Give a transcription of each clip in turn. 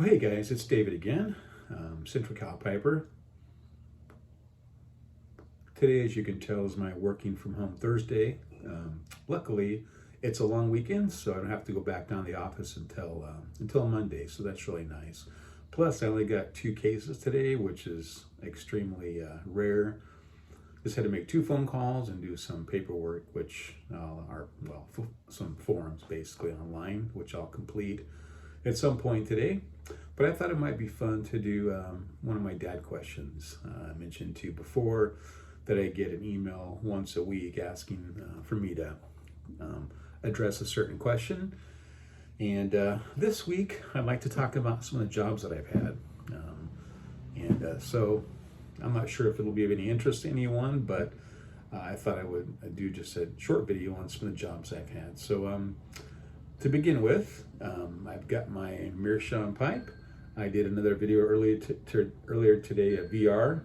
Well, hey guys, it's David again, Central Cal Piper. Today, as you can tell, is my working from home Thursday. Luckily, it's a long weekend, so I don't have to go back down to the office until Monday, so that's really nice. Plus, I only got 2 cases today, which is extremely rare. Just had to make 2 phone calls and do some paperwork, which some forms basically online, which I'll complete at some point today. But I thought it might be fun to do one of my dad questions. I mentioned to you before that I get an email once a week asking for me to address a certain question. And this week, I'd like to talk about some of the jobs that I've had. So I'm not sure if it'll be of any interest to anyone, but I thought I would do just a short video on some of the jobs I've had. So to begin with, I've got my meerschaum pipe. I did another video earlier today, a VR,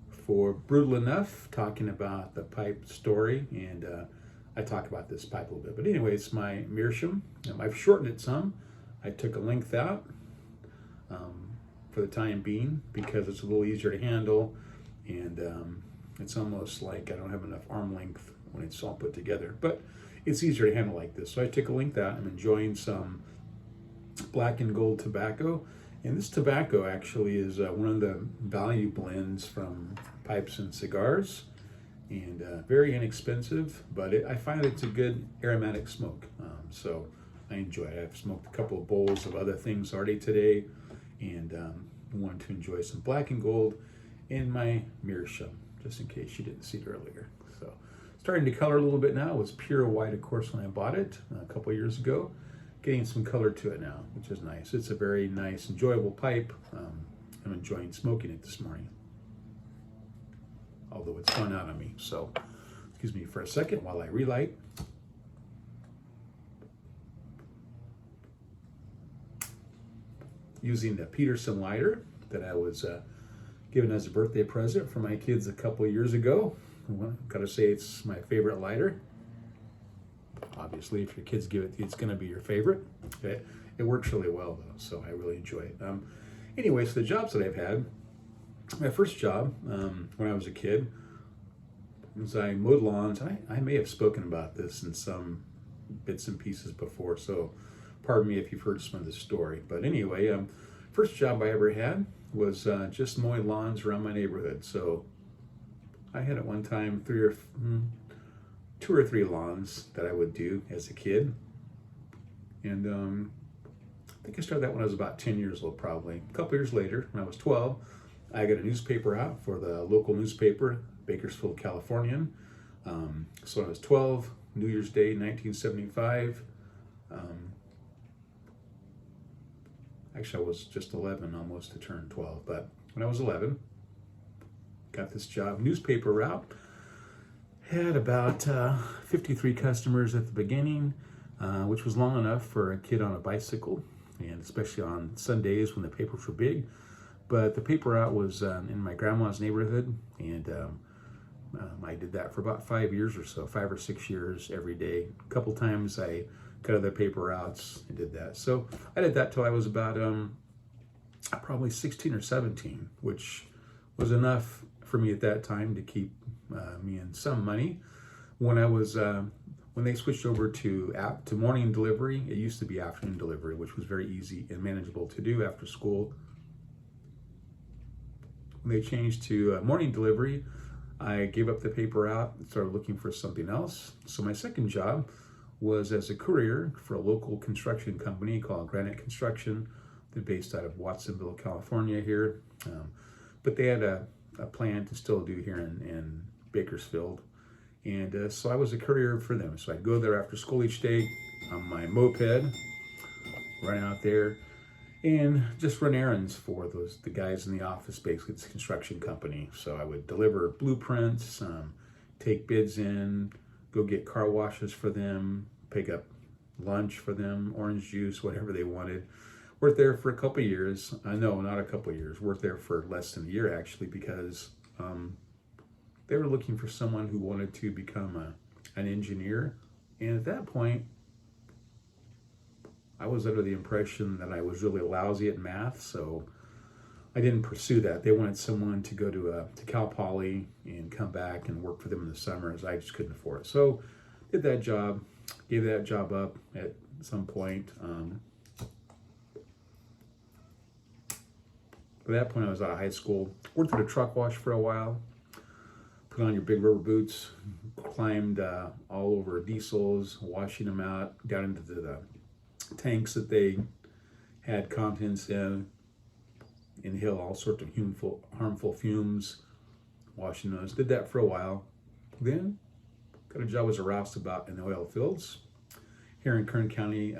for Brutal Enough, talking about the pipe story, and I talk about this pipe a little bit. But anyway, it's my meerschaum. I've shortened it some. I took a length out for the time being because it's a little easier to handle, and it's almost like I don't have enough arm length when it's all put together. But it's easier to handle like this. So I took a length out. I'm enjoying some black and gold tobacco. And this tobacco actually is one of the value blends from pipes and cigars. And very inexpensive, but I find it's a good aromatic smoke. So I enjoy it. I've smoked a couple of bowls of other things already today, and wanted to enjoy some black and gold in my meerschaum, just in case you didn't see it earlier. So starting to color a little bit now. It was pure white, of course, when I bought it a couple of years ago. Getting some color to it now, which is nice. It's a very nice, enjoyable pipe. I'm enjoying smoking it this morning, although it's gone out on me. So excuse me for a second while I relight. Using the Peterson lighter that I was given as a birthday present for my kids a couple of years ago. Gotta say it's my favorite lighter. Obviously, if your kids give it to you, it's going to be your favorite. Okay? It works really well, though, so I really enjoy it. Anyway, so the jobs that I've had, my first job when I was a kid was I mowed lawns. I may have spoken about this in some bits and pieces before, so pardon me if you've heard some of this story. But anyway, first job I ever had was just mowing lawns around my neighborhood. So I had at one time 2 or 3 lawns that I would do as a kid. And I think I started that when I was about 10 years old, probably. A couple years later, when I was 12, I got a newspaper out for the local newspaper, Bakersfield, Californian. So when I was 12, New Year's Day, 1975. Actually, I was just 11, almost to turn 12. But when I was 11, got this job, newspaper route. Had about 53 customers at the beginning, which was long enough for a kid on a bicycle, and especially on Sundays when the papers were big. But the paper route was in my grandma's neighborhood, and I did that for about 5 years or so, 5 or 6 years every day. A couple times I cut other paper routes and did that. So I did that till I was about probably 16 or 17, which was enough for me at that time to keep me in some money. When I was when they switched over to morning delivery, it used to be afternoon delivery, which was very easy and manageable to do after school. When they changed to morning delivery, I gave up the paper route and started looking for something else. So my second job was as a courier for a local construction company called Granite Construction. They're based out of Watsonville, California here. But they had a plan to still do here in Bakersfield. And so I was a courier for them. So I'd go there after school each day on my moped, run out there, and just run errands for the guys in the office. Basically, it's a construction company. So I would deliver blueprints, take bids in, go get car washes for them, pick up lunch for them, orange juice, whatever they wanted. Worked there for a couple of years. No, not a couple of years. Worked there for less than a year, actually, because they were looking for someone who wanted to become an engineer. And at that point, I was under the impression that I was really lousy at math, so I didn't pursue that. They wanted someone to go to Cal Poly and come back and work for them in the summers. I just couldn't afford it. So did that job, gave that job up at some point. At that point, I was out of high school. Worked at a truck wash for a while. Put on your big rubber boots, climbed all over diesels, washing them out down into the tanks that they had contents in. Inhale all sorts of harmful fumes, washing those. Did that for a while. Then got a job as a roustabout in the oil fields. Here in Kern County,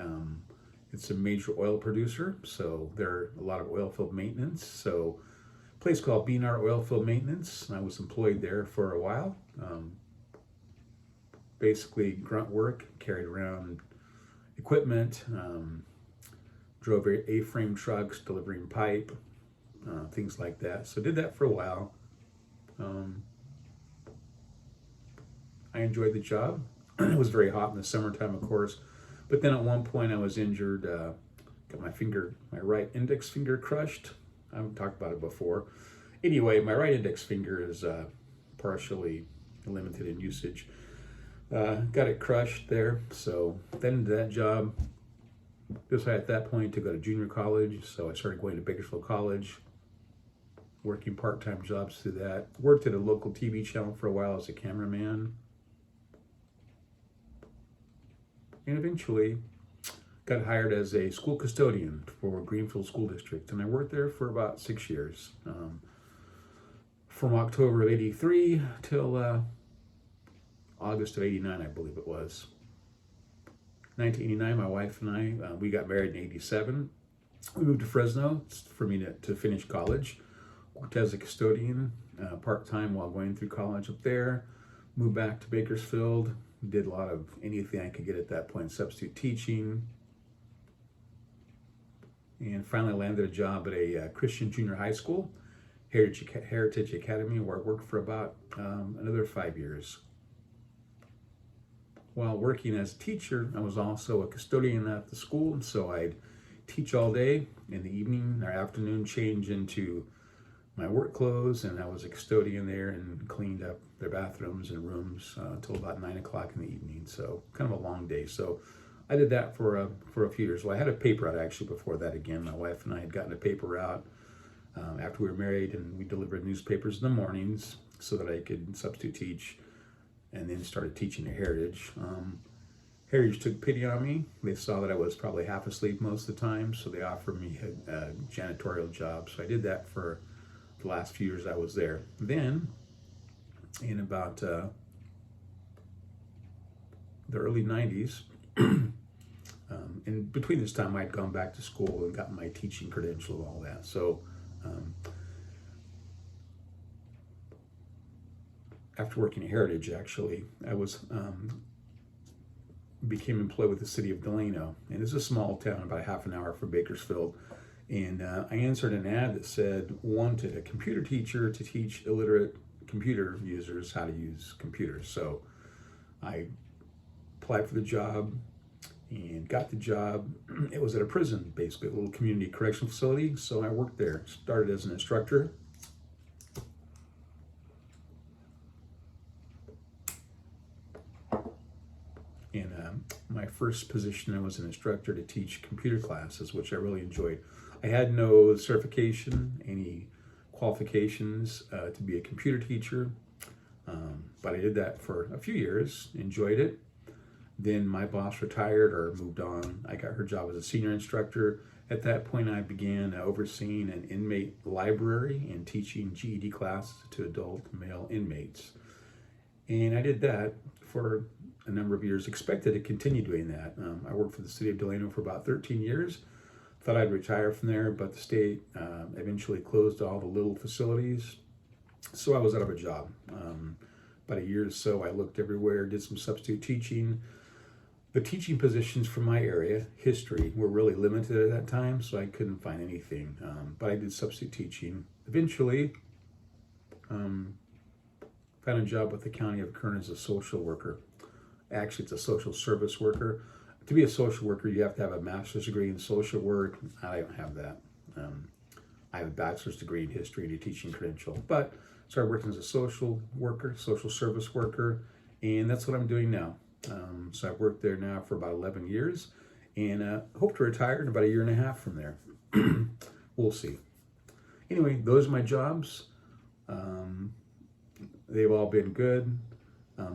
it's a major oil producer, so there are a lot of oil field maintenance. So a place called BNR Oil Field Maintenance. I was employed there for a while. Basically grunt work, carried around equipment, drove A-frame trucks, delivering pipe, things like that. So did that for a while. I enjoyed the job. It was very hot in the summertime, of course. But then at one point I was injured, got my right index finger crushed. I haven't talked about it before. Anyway, my right index finger is partially limited in usage. Got it crushed there. So then that job, decided at that point to go to junior college. So I started going to Bakersfield College, working part-time jobs through that. Worked at a local TV channel for a while as a cameraman. And eventually got hired as a school custodian for Greenfield School District. And I worked there for about 6 years. From October of '83 till August of '89, I believe it was. 1989, my wife and I, we got married in '87. We moved to Fresno for me to finish college. Worked as a custodian part-time while going through college up there. Moved back to Bakersfield. Did a lot of anything I could get at that point, substitute teaching. And finally landed a job at a Christian junior high school, Heritage Academy, where I worked for about another 5 years. While working as a teacher, I was also a custodian at the school, and so I'd teach all day. In the evening or afternoon, change into my work clothes, and I was a custodian there and cleaned up their bathrooms and rooms until about 9 o'clock in the evening. So kind of a long day. So I did that for a few years. Well, I had a paper out actually before that again. My wife and I had gotten a paper out after we were married, and we delivered newspapers in the mornings so that I could substitute teach, and then started teaching at Heritage. Heritage took pity on me. They saw that I was probably half asleep most of the time, so they offered me a janitorial job. So I did that for the last few years I was there. Then, in about the early 90s, and between this time I'd gone back to school and gotten my teaching credential and all that. So after working at Heritage, actually, I became employed with the city of Delano, and it's a small town, about a half an hour from Bakersfield. And I answered an ad that said wanted a computer teacher to teach illiterate computer users how to use computers. So I applied for the job and got the job. It was at a prison, basically a little community correctional facility. So I worked there, started as an instructor. In my first position, I was an instructor to teach computer classes, which I really enjoyed. I had no certification, any qualifications to be a computer teacher, but I did that for a few years, enjoyed it. Then my boss retired or moved on. I got her job as a senior instructor. At that point, I began overseeing an inmate library and teaching GED classes to adult male inmates. And I did that for a number of years, expected to continue doing that. I worked for the city of Delano for about 13 years. Thought I'd retire from there, but the state eventually closed all the little facilities. So I was out of a job. About a year or so, I looked everywhere, did some substitute teaching. The teaching positions from my area, history, were really limited at that time, so I couldn't find anything. But I did substitute teaching. Eventually, found a job with the county of Kern as a social worker. Actually, it's a social service worker. to be a social worker, you have to have a master's degree in social work. I don't have that. I have a bachelor's degree in history and a teaching credential, but started working as a social worker, social service worker, and that's what I'm doing now. So I've worked there now for about 11 years, and hope to retire in about 1.5 years from there. We'll see. Anyway, those are my jobs. They've all been good,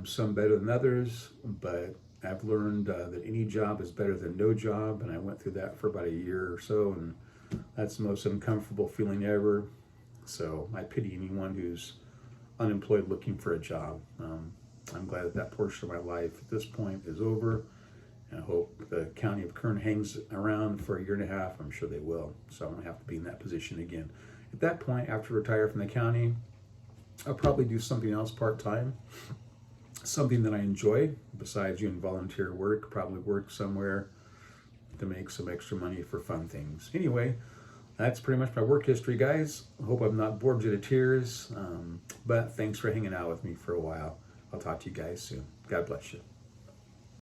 some better than others, but I've learned that any job is better than no job, and I went through that for about 1 year or so, and that's the most uncomfortable feeling ever. So I pity anyone who's unemployed looking for a job. I'm glad that that portion of my life at this point is over, and I hope the county of Kern hangs around for 1.5 years. I'm sure they will, so I won't have to be in that position again. At that point, after I retire from the county, I'll probably do something else part-time, something that I enjoy besides doing volunteer work, probably work somewhere to make some extra money for fun things. Anyway, that's pretty much my work history, guys. I hope I've not bored you to tears, but thanks for hanging out with me for a while. I'll talk to you guys soon. God bless you.